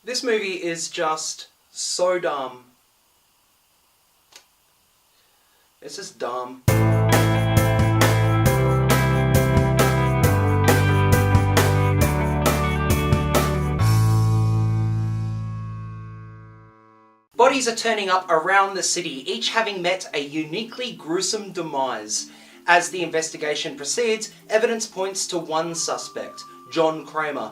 This movie is just so dumb. It's just dumb. Bodies are turning up around the city, each having met a uniquely gruesome demise. As the investigation proceeds, evidence points to one suspect, John Kramer,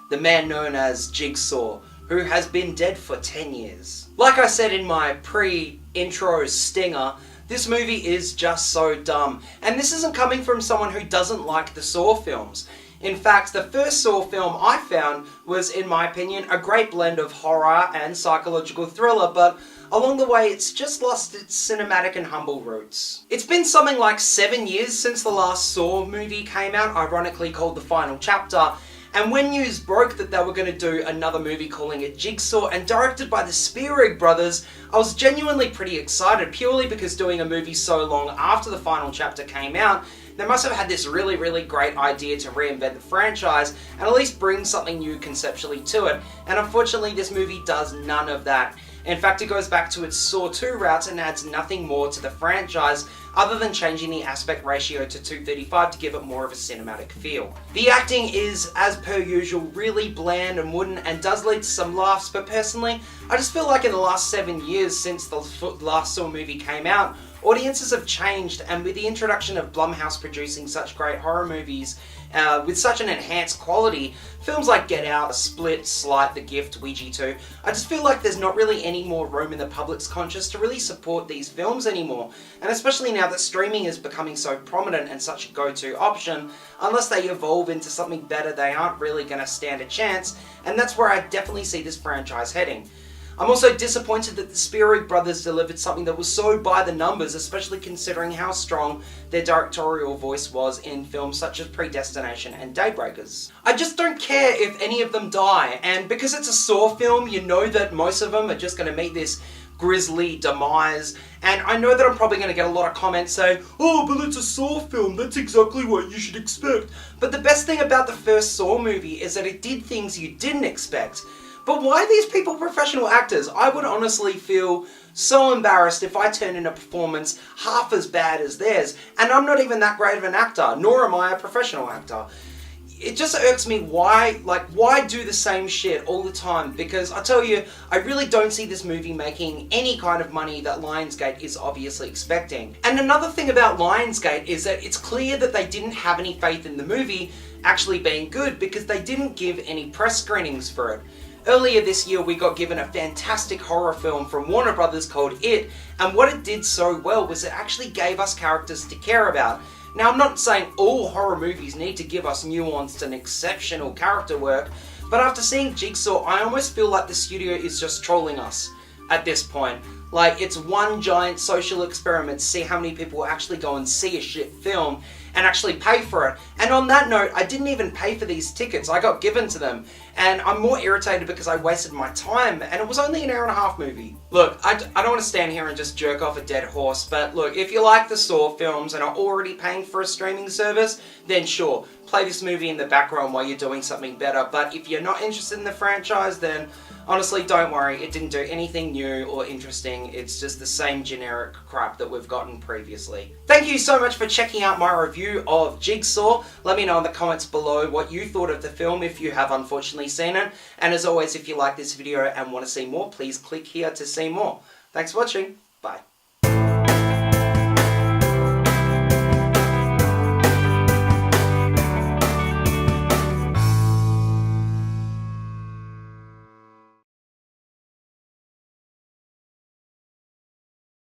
the man known as Jigsaw, who has been dead for 10 years. Like I said in my pre-intro stinger, this movie is just so dumb. And this isn't coming from someone who doesn't like the Saw films. In fact, the first Saw film I found was, in my opinion, a great blend of horror and psychological thriller, but along the way it's just lost its cinematic and humble roots. It's been something like 7 years since the last Saw movie came out, ironically called The Final Chapter, and when news broke that they were going to do another movie calling it Jigsaw and directed by the Spearig brothers, I was genuinely pretty excited, purely because doing a movie so long after The Final Chapter came out, they must have had this really, really great idea to reinvent the franchise and at least bring something new conceptually to it. And unfortunately, this movie does none of that. In fact, it goes back to its Saw 2 routes and adds nothing more to the franchise other than changing the aspect ratio to 2:35 to give it more of a cinematic feel. The acting is, as per usual, really bland and wooden and does lead to some laughs, but personally, I just feel like in the last 7 years since the last Saw movie came out, audiences have changed, and with the introduction of Blumhouse producing such great horror movies with such an enhanced quality, films like Get Out, Split, Slight, The Gift, Ouija 2, I just feel like there's not really any more room in the public's conscience to really support these films anymore. And especially now that streaming is becoming so prominent and such a go-to option, unless they evolve into something better, they aren't really going to stand a chance, and that's where I definitely see this franchise heading. I'm also disappointed that the Spearig brothers delivered something that was so by the numbers, especially considering how strong their directorial voice was in films such as Predestination and Daybreakers. I just don't care if any of them die, and because it's a Saw film, you know that most of them are just going to meet this grisly demise, and I know that I'm probably going to get a lot of comments saying, "Oh, but it's a Saw film, that's exactly what you should expect." But the best thing about the first Saw movie is that it did things you didn't expect. But why are these people professional actors? I would honestly feel so embarrassed if I turned in a performance half as bad as theirs. And I'm not even that great of an actor, nor am I a professional actor. It just irks me why do the same shit all the time? Because I tell you, I really don't see this movie making any kind of money that Lionsgate is obviously expecting. And another thing about Lionsgate is that it's clear that they didn't have any faith in the movie actually being good because they didn't give any press screenings for it. Earlier this year we got given a fantastic horror film from Warner Brothers called It, and what it did so well was it actually gave us characters to care about. Now, I'm not saying all horror movies need to give us nuanced and exceptional character work, but after seeing Jigsaw, I almost feel like the studio is just trolling us at this point. Like, it's one giant social experiment to see how many people actually go and see a shit film and actually pay for it. And on that note, I didn't even pay for these tickets. I got given to them. And I'm more irritated because I wasted my time, and it was only an hour-and-a-half movie. Look, I don't want to stand here and just jerk off a dead horse, but look, if you like the Saw films and are already paying for a streaming service, then sure, play this movie in the background while you're doing something better. But if you're not interested in the franchise, then honestly, don't worry, it didn't do anything new or interesting. It's just the same generic crap that we've gotten previously. Thank you so much for checking out my review of Jigsaw. Let me know in the comments below what you thought of the film if you have unfortunately seen it. And as always, if you like this video and want to see more, please click here to see more. Thanks for watching. Bye.